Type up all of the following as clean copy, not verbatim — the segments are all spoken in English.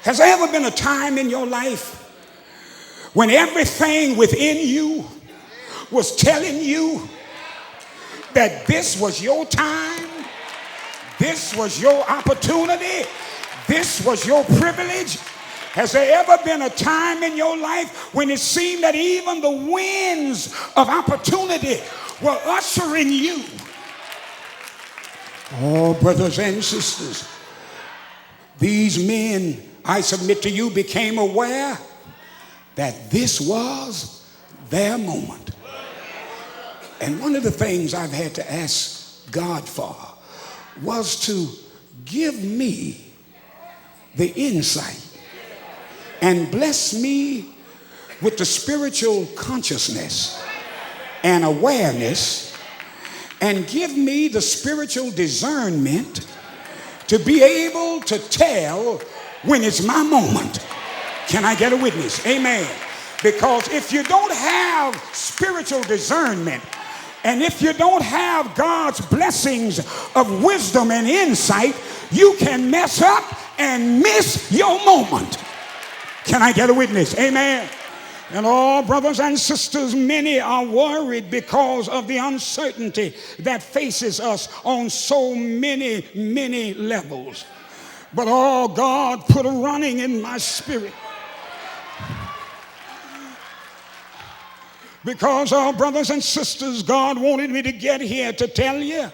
Has there ever been a time in your life when everything within you was telling you that this was your time, this was your opportunity, this was your privilege? Has there ever been a time in your life when it seemed that even the winds of opportunity were ushering you? Oh, brothers and sisters, these men, I submit to you, became aware that this was their moment. And one of the things I've had to ask God for was to give me the insight and bless me with the spiritual consciousness and awareness and give me the spiritual discernment to be able to tell when it's my moment. Can I get a witness? Amen. Because if you don't have spiritual discernment, and if you don't have God's blessings of wisdom and insight, you can mess up and miss your moment. Can I get a witness? Amen. And all brothers and sisters, many are worried because of the uncertainty that faces us on so many levels. But oh, God put a running in my spirit. Because, oh, brothers and sisters, God wanted me to get here to tell you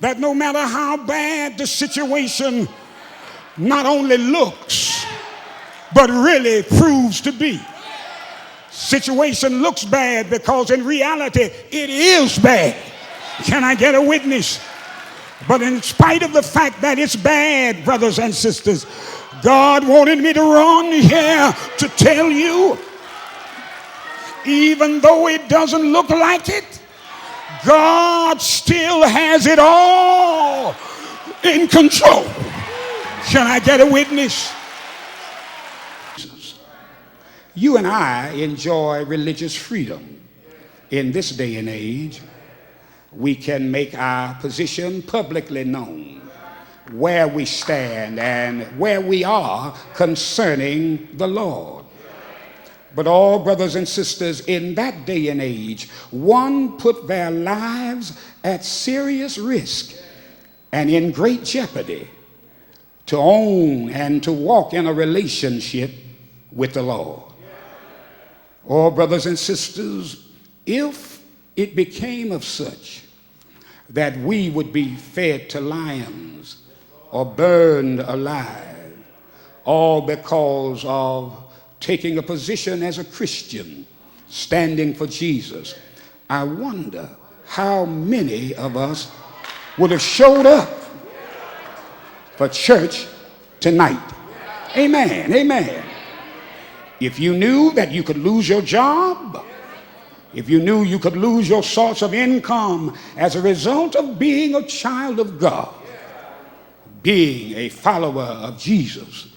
that no matter how bad the situation not only looks, but really proves to be. Situation looks bad because in reality it is bad. Can I get a witness? But in spite of the fact that it's bad, brothers and sisters, God wanted me to run here to tell you, even though it doesn't look like it, God still has it all in control. Can I get a witness? You and I enjoy religious freedom. In this day and age, we can make our position publicly known, where we stand and where we are concerning the Lord. But all brothers and sisters, in that day and age, one put their lives at serious risk and in great jeopardy to own and to walk in a relationship with the Lord. Oh, brothers and sisters, if it became of such that we would be fed to lions or burned alive, all because of taking a position as a Christian, standing for Jesus, I wonder how many of us would have showed up for church tonight. Amen, amen. If you knew that you could lose your job, if you knew you could lose your source of income as a result of being a child of God, being a follower of Jesus,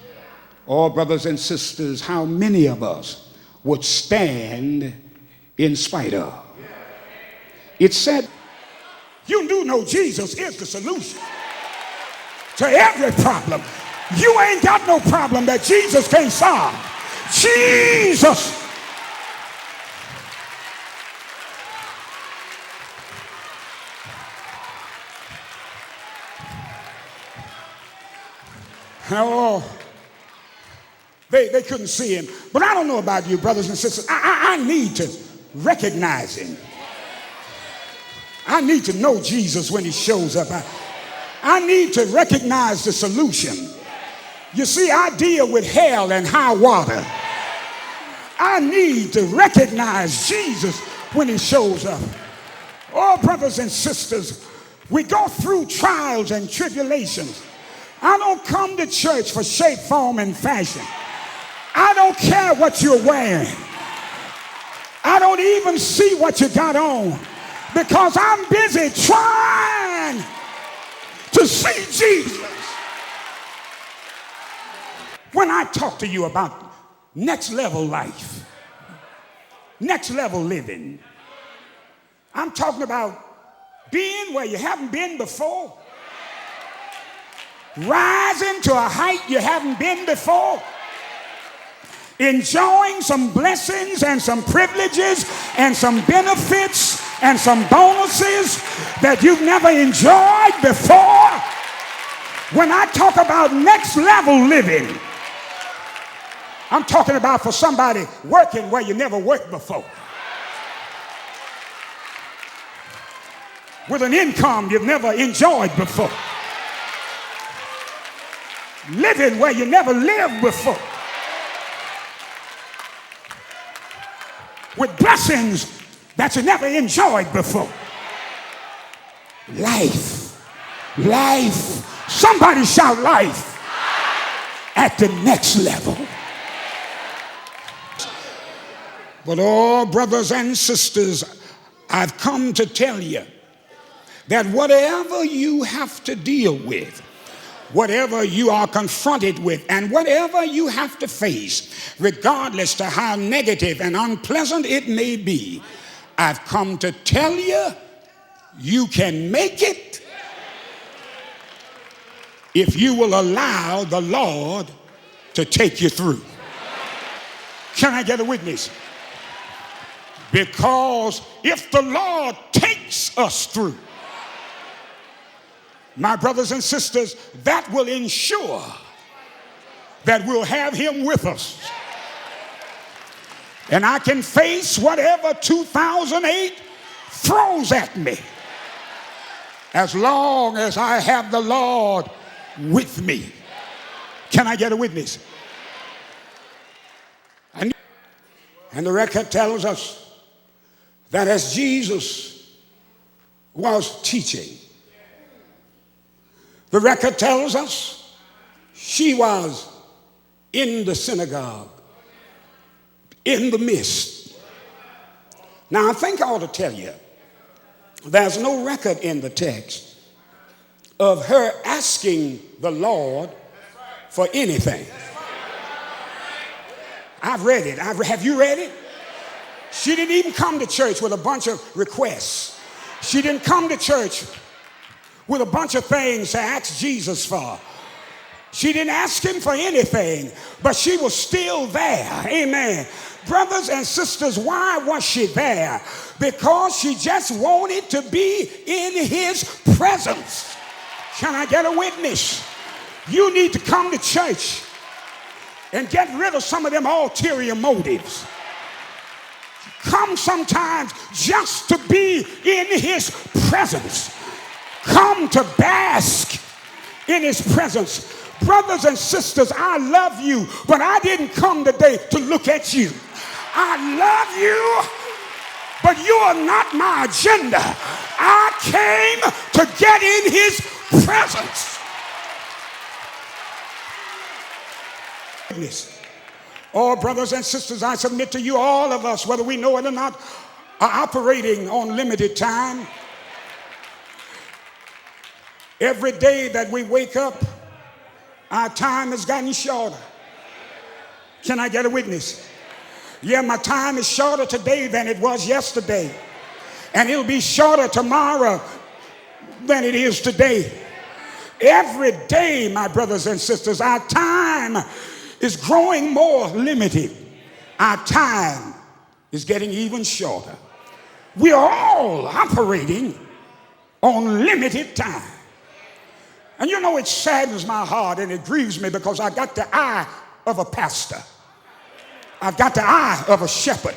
oh, brothers and sisters, how many of us would stand in spite of? It said, you do know Jesus is the solution to every problem. You ain't got no problem that Jesus can't solve. Jesus. Oh, they couldn't see him. But I don't know about you, brothers and sisters. I need to recognize him. I need to know Jesus when he shows up. I need to recognize the solution. You see, I deal with hell and high water. I need to recognize Jesus when he shows up. Oh, brothers and sisters, we go through trials and tribulations. I don't come to church for shape, form, and fashion. I don't care what you're wearing. I don't even see what you got on because I'm busy trying to see Jesus. When I talk to you about next level life, next level living, I'm talking about being where you haven't been before. rising to a height you haven't been before, enjoying some blessings and some privileges and some benefits and some bonuses that you've never enjoyed before. When I talk about next level living, I'm talking about for somebody working where you never worked before, with an income you've never enjoyed before, living where you never lived before, with blessings that you never enjoyed before. Life. Somebody shout life at the next level. But oh, brothers and sisters, I've come to tell you that whatever you have to deal with, whatever you are confronted with, and whatever you have to face, regardless to how negative and unpleasant it may be, I've come to tell you, you can make it if you will allow the Lord to take you through. Can I get a witness? Because if the Lord takes us through, my brothers and sisters, that will ensure that we'll have him with us. And I can face whatever 2008 throws at me, as long as I have the Lord with me. Can I get a witness? And the record tells us that as Jesus was teaching, the record tells us she was in the synagogue, in the midst. Now, I think I ought to tell you, there's no record in the text of her asking the Lord for anything. I've read it. Have you read it? She didn't even come to church with a bunch of requests. She didn't come to church with a bunch of things to ask Jesus for. She didn't ask him for anything, but she was still there. Amen. Brothers and sisters, why was she there? Because she just wanted to be in his presence. Can I get a witness? You need to come to church and get rid of some of them ulterior motives. Come sometimes just to be in his presence. Come to bask in his presence. Brothers and sisters, I love you, but I didn't come today to look at you. I love you, but you are not my agenda. I came to get in his presence. Oh, brothers and sisters, I submit to you, all of us, whether we know it or not, are operating on limited time. Every day that we wake up, our time has gotten shorter. Can I get a witness? Yeah, my time is shorter today than it was yesterday. And it'll be shorter tomorrow than it is today. Every day, my brothers and sisters, our time is growing more limited. Our time is getting even shorter. We are all operating on limited time. And you know, it saddens my heart and it grieves me because I got the eye of a pastor. I've got the eye of a shepherd.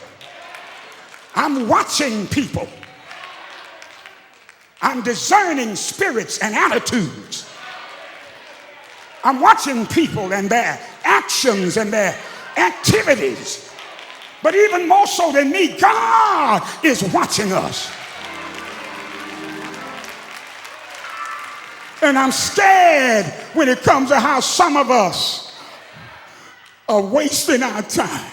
I'm watching people. I'm discerning spirits and attitudes. I'm watching people and their actions and their activities. But even more so than me, God is watching us. And I'm scared when it comes to how some of us are wasting our time.